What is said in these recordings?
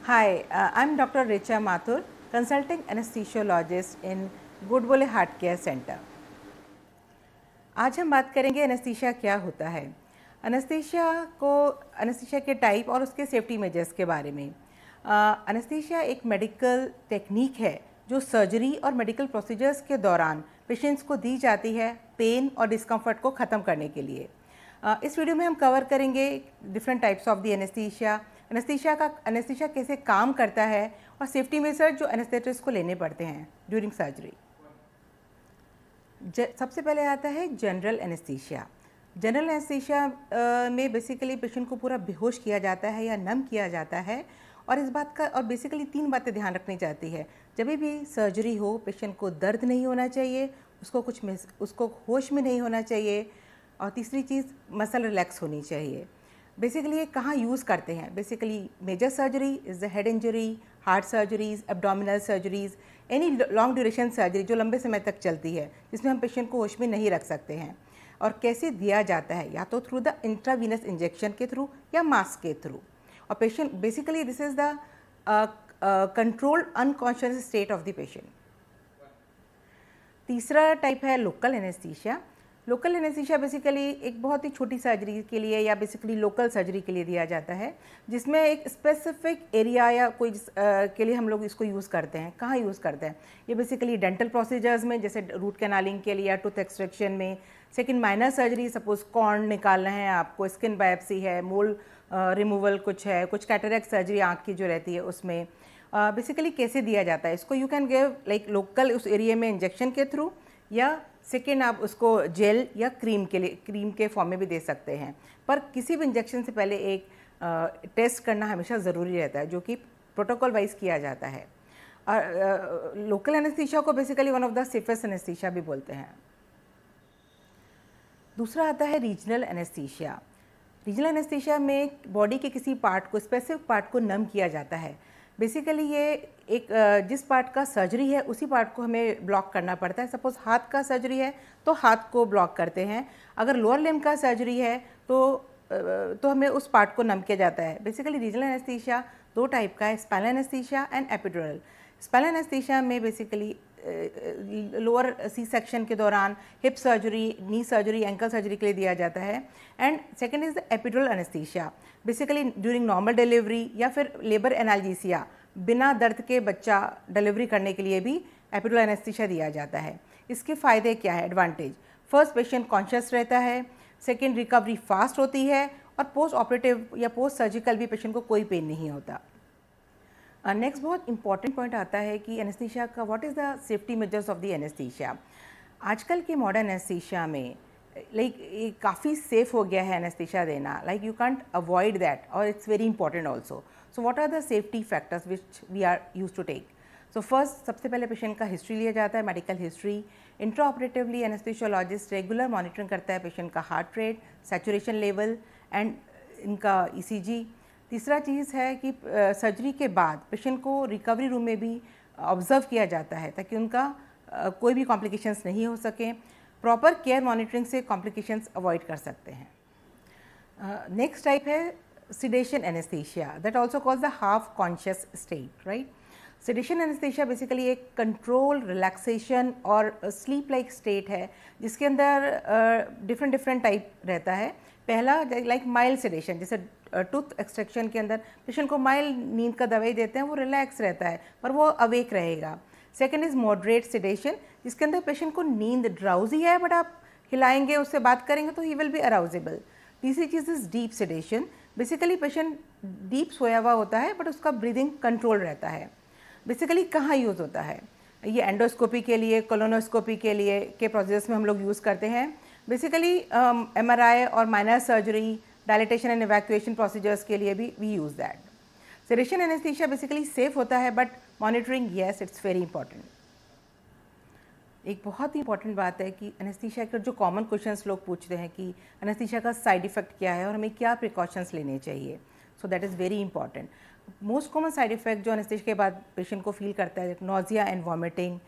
Hi, I'm Dr. Richa Mathur, consulting anesthesiologist in Godbole heart care centre. आज हम बात करेंगे एनेस्थीसिया क्या होता है, एनेस्थीसिया के टाइप और उसके सेफ्टी मेजर्स के बारे में। एनेस्थीसिया एक मेडिकल टेक्निक है जो सर्जरी और मेडिकल प्रोसीजर्स के दौरान पेशेंट्स को दी जाती है पेन और डिस्कम्फर्ट को ख़त्म करने के लिए। इस वीडियो में हम कवर करेंगे different types of the anaesthesia, anaesthesia कैसे काम करता है और सेफ्टी मेजर्स जो एनेस्थेटिस्ट को लेने पड़ते हैं ड्यूरिंग सर्जरी। सबसे पहले आता है जनरल एनेस्थीसिया। जनरल एनेस्थीसिया में बेसिकली पेशेंट को पूरा बेहोश किया जाता है या नम किया जाता है और इस बात का और बेसिकली 3 बातें ध्यान रखनी चाहती है। जब भी सर्जरी हो पेशेंट को दर्द नहीं होना चाहिए, उसको होश में नहीं होना चाहिए और तीसरी चीज़ मसल रिलैक्स होनी चाहिए। बेसिकली ये कहाँ यूज़ करते हैं? Basically major surgery is the head injury, heart surgeries, abdominal surgeries, any long duration surgery जो लंबे समय तक चलती है जिसमें हम पेशेंट को होश में नहीं रख सकते हैं। और कैसे दिया जाता है, या तो थ्रू द इंट्रावीनस इंजेक्शन के थ्रू या मास्क के थ्रू। और patient basically this is the controlled unconscious state of the patient. तीसरा टाइप है local anaesthesia. Local anaesthesia basically एक बहुत ही छोटी सर्जरी के लिए या बेसिकली लोकल सर्जरी के लिए दिया जाता है, जिसमें एक स्पेसिफिक एरिया या कोई के लिए हम लोग इसको यूज़ करते हैं। कहाँ यूज़ करते हैं? ये बेसिकली डेंटल प्रोसीजर्स में, जैसे रूट कैनालिंग के लिए या टूथ एक्सट्रैक्शन में। Second minor surgery, suppose corn निकालना है आपको, स्किन बायोप्सी है, मोल रिमूवल कुछ है, कुछ कैटरेक्ट सर्जरी आँख की जो रहती है उसमें। बेसिकली कैसे दिया जाता है इसको? You can give like local उस एरिया में इंजेक्शन के थ्रू, या सेकेंड आप उसको जेल या क्रीम के फॉर्म में भी दे सकते हैं। पर किसी भी इंजेक्शन से पहले एक टेस्ट करना हमेशा ज़रूरी रहता है, जो कि प्रोटोकॉल वाइज किया जाता है। लोकल एनेस्थीसिया को basically one of the safest anaesthesia भी बोलते हैं। दूसरा आता है रीजनल एनेस्थीसिया। रीजनल एनेस्थीसिया में बॉडी के किसी पार्ट को, स्पेसिफिक पार्ट को नम किया जाता है। बेसिकली ये एक जिस पार्ट का सर्जरी है उसी पार्ट को हमें ब्लॉक करना पड़ता है। सपोज हाथ का सर्जरी है तो हाथ को ब्लॉक करते हैं, अगर लोअर लिम्ब का सर्जरी है तो हमें उस पार्ट को नम किया जाता है। बेसिकली रीजनल एनेस्थीसिया 2 टाइप का है, spinal anaesthesia and epidural. Spinal anaesthesia में बेसिकली लोअर सी सेक्शन के दौरान हिप सर्जरी, नी सर्जरी, एंकल सर्जरी के लिए दिया जाता है। And second is the epidural anaesthesia, basically during normal delivery या फिर लेबर एनाल्जेसिया, बिना दर्द के बच्चा डिलीवरी करने के लिए भी एपिड्यूरल एनेस्थीसिया दिया जाता है। इसके फ़ायदे क्या है? एडवांटेज, फर्स्ट पेशेंट कॉन्शियस रहता है, सेकेंड रिकवरी फास्ट होती है और पोस्ट ऑपरेटिव या पोस्ट सर्जिकल भी पेशेंट को कोई पेन नहीं होता। नेक्स्ट बहुत इंपॉर्टेंट पॉइंट आता है कि एनेस्थीसिया का what is the safety measures of the anaesthesia. आजकल के मॉडर्न एनेस्थीसिया में लाइक काफ़ी सेफ हो गया है एनेस्थीसिया देना, like you can't avoid that और it's very important also. So what are the safety factors which we are use to take? So first, सबसे पहले पेशेंट का हिस्ट्री लिया जाता है, medical history. Intraoperatively anaesthesiologist regular monitoring करता है patient का heart rate, saturation level and इनका ईसीजी। तीसरा चीज़ है कि सर्जरी के बाद पेशेंट को रिकवरी रूम में भी ऑब्जर्व किया जाता है ताकि उनका कोई भी कॉम्प्लिकेशंस नहीं हो सके। प्रॉपर केयर मॉनिटरिंग से कॉम्प्लिकेशंस अवॉइड कर सकते हैं। नेक्स्ट टाइप है sedation anesthesia, that also calls the half conscious state, right? sedation anesthesia basically एक कंट्रोल, रिलैक्सेशन और स्लीप लाइक स्टेट है जिसके अंदर डिफरेंट टाइप रहता है। पहला लाइक माइल्ड सेडेशन, जैसे टूथ एक्सट्रैक्शन के अंदर पेशेंट को माइल्ड नींद का दवाई देते हैं, वो रिलैक्स रहता है पर वो अवेक रहेगा। सेकेंड इज़ मॉडरेट सेडेशन, जिसके अंदर पेशेंट को नींद ड्राउजी है बट आप हिलाएंगे, उससे बात करेंगे तो ही विल बी अराउजेबल। तीसरी चीज़ is deep sedation, basically patient deep सोया हुआ होता है बट उसका ब्रीदिंग कंट्रोल रहता है। बेसिकली कहाँ यूज़ होता है? ये एंडोस्कोपी के लिए, कोलोनोस्कोपी के लिए के प्रोसेस में हम लोग यूज़ करते हैं। बेसिकली MRI और minor surgery, dilatation and evacuation procedures के लिए भी we use that. Sedation anaesthesia basically safe होता है but monitoring, yes, it's very important. एक बहुत ही इंपॉर्टेंट बात है कि एनेस्थीसिया के जो कॉमन क्वेश्चंस लोग पूछते हैं कि एनेस्थीसिया का साइड इफ़ेक्ट क्या है और हमें क्या प्रिकॉशंस लेने चाहिए। So that is very important. Most common side effect जो एनेस्थीसिया के बाद पेशेंट को फील करता है, नोजिया एंड वॉमिटिंग,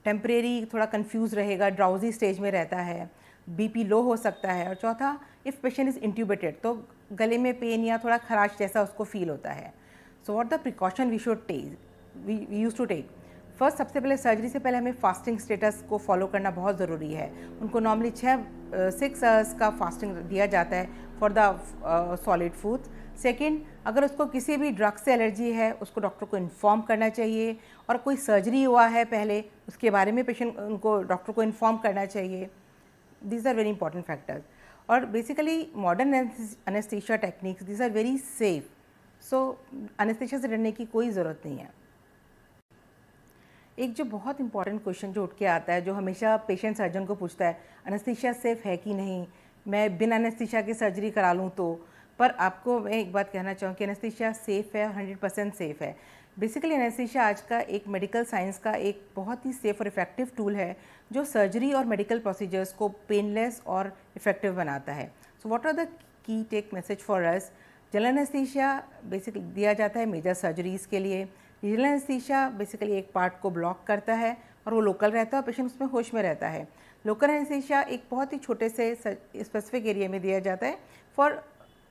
टेम्परेरी थोड़ा कंफ्यूज रहेगा, ड्राउजी स्टेज में रहता है, बीपी लो हो सकता है, और चौथा, इफ़ पेशेंट इज़ इंट्यूबेटेड तो गले में पेन या थोड़ा खराश जैसा उसको फील होता है। So what the precaution we should take, we use to take. First, सबसे पहले सर्जरी से पहले हमें फास्टिंग स्टेटस को फॉलो करना बहुत ज़रूरी है। उनको नॉर्मली 6 आवर्स का फास्टिंग दिया जाता है for the solid foods. Second, अगर उसको किसी भी ड्रग से एलर्जी है उसको डॉक्टर को इन्फॉर्म करना चाहिए, और कोई सर्जरी हुआ है पहले उसके बारे में पेशेंट उनको डॉक्टर को इन्फॉर्म करना चाहिए। These are very important factors. और basically modern anaesthesia techniques these are very safe, so anaesthesia से डरने की कोई ज़रूरत नहीं है। एक जो बहुत इंपॉर्टेंट क्वेश्चन जो उठ के आता है, जो हमेशा पेशेंट सर्जन को पूछता है, एनेस्थीसिया सेफ़ है कि नहीं, मैं बिना एनेस्थीसिया की सर्जरी करा लूँ तो। पर आपको मैं एक बात कहना चाहूँ कि एनेस्थीसिया सेफ़ है, 100% सेफ़ है। बेसिकली एनेस्थीसिया आज का एक मेडिकल साइंस का एक बहुत ही सेफ़ और इफ़ेक्टिव टूल है जो सर्जरी और मेडिकल प्रोसीजर्स को पेनलेस और इफ़ेक्टिव बनाता है। So what are the key take message for us? General anaesthesia basically दिया जाता है मेजर सर्जरीज़ के लिए। रीजनल एनेस्थीसिया बेसिकली एक पार्ट को ब्लॉक करता है और वो लोकल रहता है और पेशेंट उसमें होश में रहता है। लोकल एनेस्थीसिया एक बहुत ही छोटे से स्पेसिफिक एरिया में दिया जाता है फॉर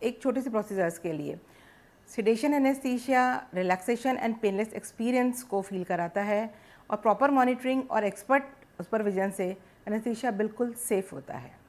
एक छोटे से प्रोसीजर्स के लिए। Sedation anaesthesia relaxation and painless experience को फील कराता है, और प्रॉपर मॉनिटरिंग और एक्सपर्ट सुपरविजन से एनेस्थीसिया बिल्कुल सेफ़ होता है।